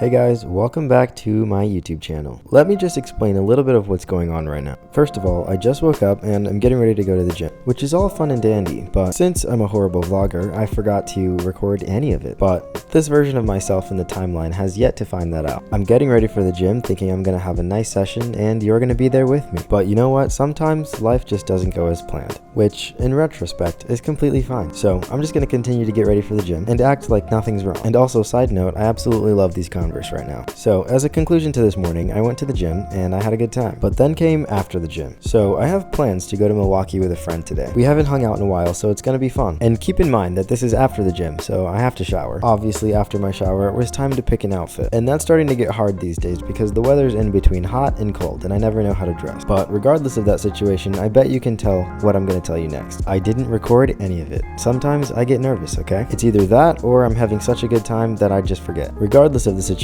Hey guys, welcome back to my YouTube channel. Let me just explain a little bit of what's going on right now. First of all, I just woke up and I'm getting ready to go to the gym, which is all fun and dandy, but since I'm a horrible vlogger, I forgot to record any of it. But this version of myself in the timeline has yet to find that out. I'm getting ready for the gym thinking I'm gonna have a nice session and you're gonna be there with me. But you know what? Sometimes life just doesn't go as planned, which in retrospect is completely fine. So I'm just gonna continue to get ready for the gym and act like nothing's wrong. And also, side note, I absolutely love these Converse right now. So as a conclusion to this morning, I went to the gym and I had a good time. But then came after the gym. So I have plans to go to Milwaukee with a friend today. We haven't hung out in a while, so it's gonna be fun. And keep in mind that this is after the gym, so I have to shower. Obviously, after my shower, it was time to pick an outfit. And that's starting to get hard these days because the weather's in between hot and cold, and I never know how to dress. But regardless of that situation, I bet you can tell what I'm gonna tell you next. I didn't record any of it. Sometimes I get nervous, okay? It's either that or I'm having such a good time that I just forget. Regardless of the situation,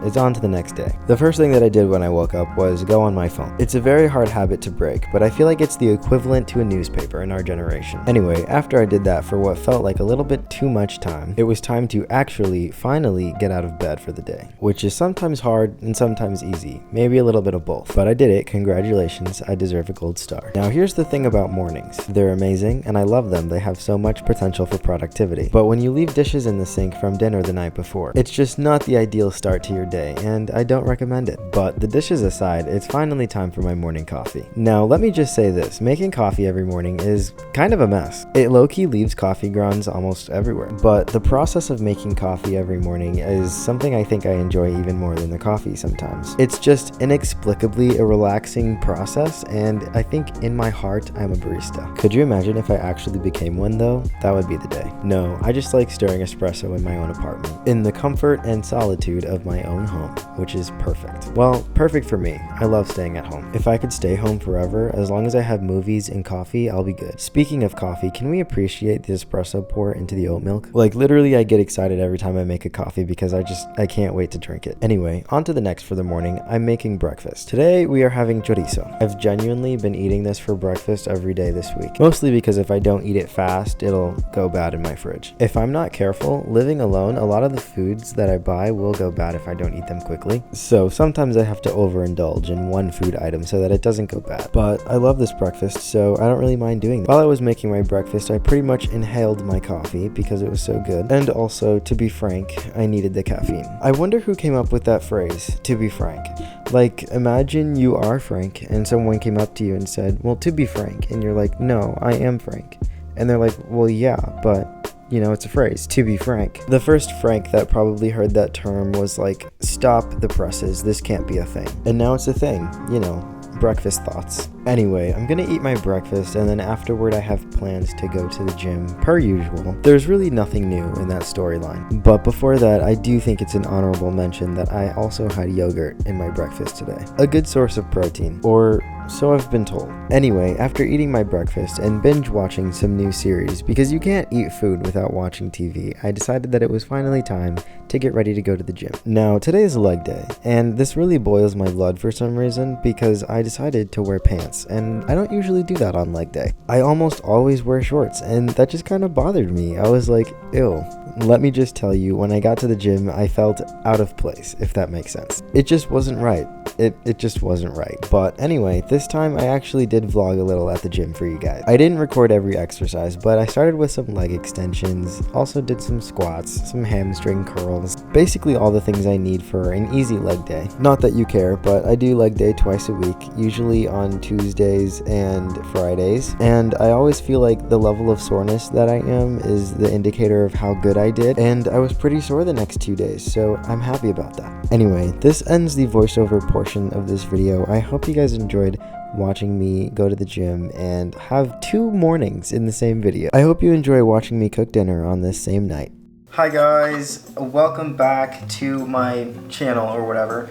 it's on to the next day. The first thing that I did when I woke up was go on my phone. It's a very hard habit to break, but I feel like it's the equivalent to a newspaper in our generation. Anyway, after I did that for what felt like a little bit too much time, it was time to actually finally get out of bed for the day, which is sometimes hard and sometimes easy, maybe a little bit of both. But I did it. Congratulations, I deserve a gold star. Now here's the thing about mornings. They're amazing and I love them. They have so much potential for productivity. But when you leave dishes in the sink from dinner the night before, it's just not the ideal start to your day, and I don't recommend it. But the dishes aside, it's finally time for my morning coffee. Now let me just say this, making coffee every morning is kind of a mess. It low-key leaves coffee grounds almost everywhere, but the process of making coffee every morning is something I think I enjoy even more than the coffee sometimes. It's just inexplicably a relaxing process, and I think in my heart I'm a barista. Could you imagine if I actually became one though? That would be the day. No, I just like stirring espresso in my own apartment, in the comfort and solitude of my own home, which is perfect. Well, perfect for me. I love staying at home. If I could stay home forever, as long as I have movies and coffee, I'll be good. Speaking of coffee, can we appreciate the espresso pour into the oat milk? Like literally I get excited every time I make a coffee because I can't wait to drink it. Anyway, on to the next for the morning. I'm making breakfast. Today we are having chorizo. I've genuinely been eating this for breakfast every day this week. Mostly because if I don't eat it fast, it'll go bad in my fridge. If I'm not careful, living alone, a lot of the foods that I buy will go bad if I don't eat them quickly. So sometimes I have to overindulge in one food item so that it doesn't go bad. But I love this breakfast, so I don't really mind doing it. While I was making my breakfast, I pretty much inhaled my coffee because it was so good. And also, to be frank, I needed the caffeine. I wonder who came up with that phrase, to be frank. Like, imagine you are Frank and someone came up to you and said, well, to be frank. And you're like, no, I am Frank. And they're like, well, yeah, but you know, it's a phrase, to be frank. The first Frank that probably heard that term was like, stop the presses, this can't be a thing. And now it's a thing, you know, breakfast thoughts. Anyway, I'm gonna eat my breakfast and then afterward I have plans to go to the gym per usual. There's really nothing new in that storyline. But before that, I do think it's an honorable mention that I also had yogurt in my breakfast today. A good source of protein, or so I've been told. Anyway, after eating my breakfast and binge watching some new series, because you can't eat food without watching TV, I decided that it was finally time to get ready to go to the gym. Now, today is leg day, and this really boils my blood for some reason because I decided to wear pants, and I don't usually do that on leg day. I almost always wear shorts, and that just kind of bothered me. I was like, ew. Let me just tell you, when I got to the gym, I felt out of place, if that makes sense. It just wasn't right. It just wasn't right. But anyway, this time I actually did vlog a little at the gym for you guys. I didn't record every exercise, but I started with some leg extensions, also did some squats, some hamstring curls, basically all the things I need for an easy leg day. Not that you care, but I do leg day twice a week, usually on Tuesdays and Fridays, and I always feel like the level of soreness that I am is the indicator of how good I did, and I was pretty sore the next 2 days, so I'm happy about that. Anyway, this ends the voiceover portion of this video. I hope you guys enjoyed watching me go to the gym and have 2 mornings in the same video. I hope you enjoy watching me cook dinner on this same night. Hi guys, welcome back to my channel or whatever.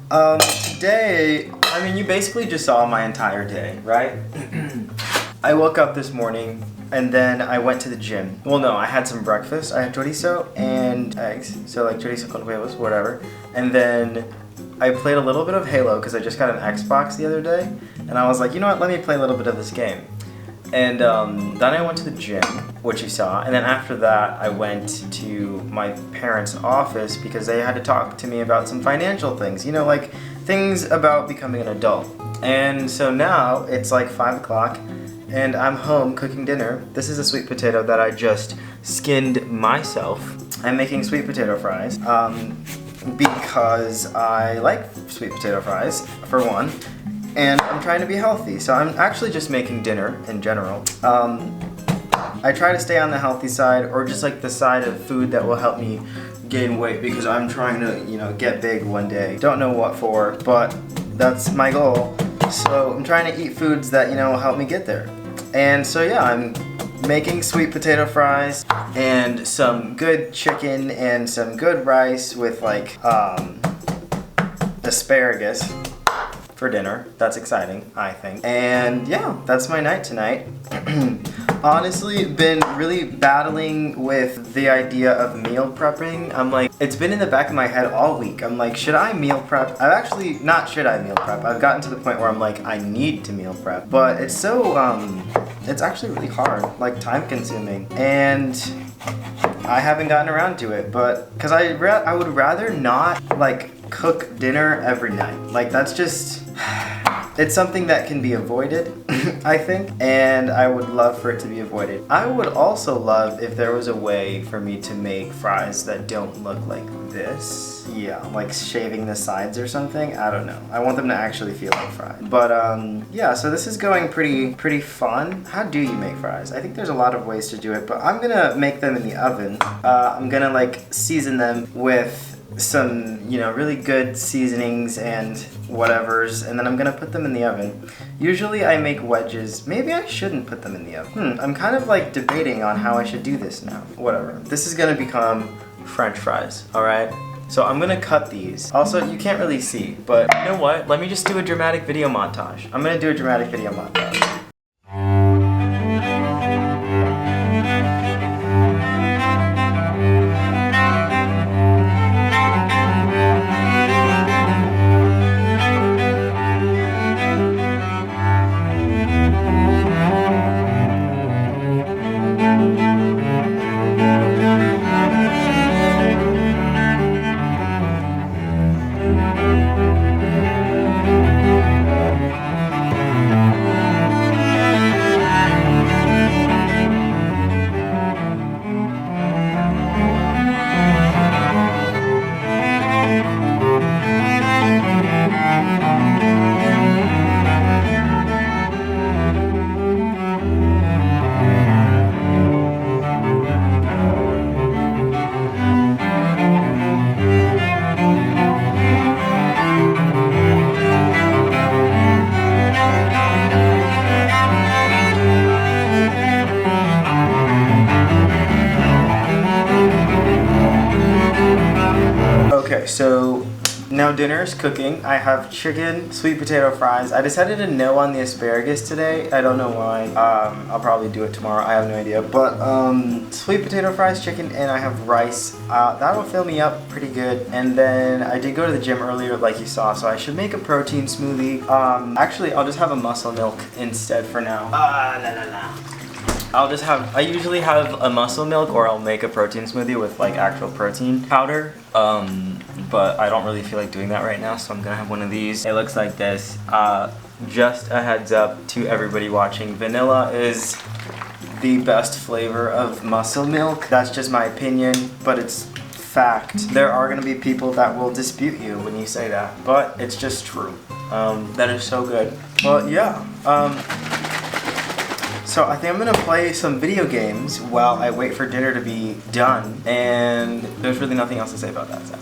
Today, I mean, you basically just saw my entire day, right? I woke up this morning and then I went to the gym. Well, no, I had some breakfast. I had chorizo and eggs, so like chorizo con huevos, whatever. And then I played a little bit of Halo because I just got an Xbox the other day, and I was like, you know what, let me play a little bit of this game. And then I went to the gym, which you saw, and then after that I went to my parents' office because they had to talk to me about some financial things, you know, like things about becoming an adult. And so now it's like 5 o'clock and I'm home cooking dinner. This is a sweet potato that I just skinned myself. I'm making sweet potato fries because I like sweet potato fries, for one, and I'm trying to be healthy. So I'm actually just making dinner in general. I try to stay on the healthy side, or just like the side of food that will help me gain weight, because I'm trying to, you know, get big one day. Don't know what for, but that's my goal. So I'm trying to eat foods that, you know, will help me get there. And so yeah, I'm making sweet potato fries and some good chicken and some good rice with like asparagus for dinner. That's exciting, I think. And yeah, that's my night tonight. Honestly, been really battling with the idea of meal prepping. I'm like, it's been in the back of my head all week. I'm like, should I meal prep? I've actually, not should I meal prep. I've gotten to the point where I'm like, I need to meal prep. But it's so, it's actually really hard, like time consuming. And I haven't gotten around to it, but, cause I would rather not like cook dinner every night. Like that's just, it's something that can be avoided, I think, and I would love for it to be avoided. I would also love if there was a way for me to make fries that don't look like this. Yeah, like shaving the sides or something. I don't know. I want them to actually feel like fries. But yeah, so this is going pretty fun. How do you make fries? I think there's a lot of ways to do it, but I'm gonna make them in the oven. I'm gonna like season them with some, you know, really good seasonings and whatevers, and then I'm gonna put them in the oven. Usually I make wedges. Maybe I shouldn't put them in the oven. I'm kind of like debating on how I should do this now. Whatever. This is gonna become French fries, alright? So I'm gonna cut these. Also, you can't really see, but you know what? Let me just do a dramatic video montage. I'm gonna do a dramatic video montage. Okay, so now dinner is cooking. I have chicken, sweet potato fries. I decided to no on the asparagus today. I don't know why. I'll probably do it tomorrow. I have no idea. But sweet potato fries, chicken, and I have rice. That'll fill me up pretty good. And then I did go to the gym earlier, like you saw, so I should make a protein smoothie. Actually, I'll just have a muscle milk instead for now. No. I usually have a muscle milk, or I'll make a protein smoothie with like actual protein powder. But I don't really feel like doing that right now, so I'm gonna have one of these. It looks like this. Just a heads up to everybody watching, vanilla is the best flavor of muscle milk. That's just my opinion, but it's fact. There are gonna be people that will dispute you when you say that, but it's just true. That is so good. But yeah, so I think I'm gonna play some video games while I wait for dinner to be done, and there's really nothing else to say about that. So.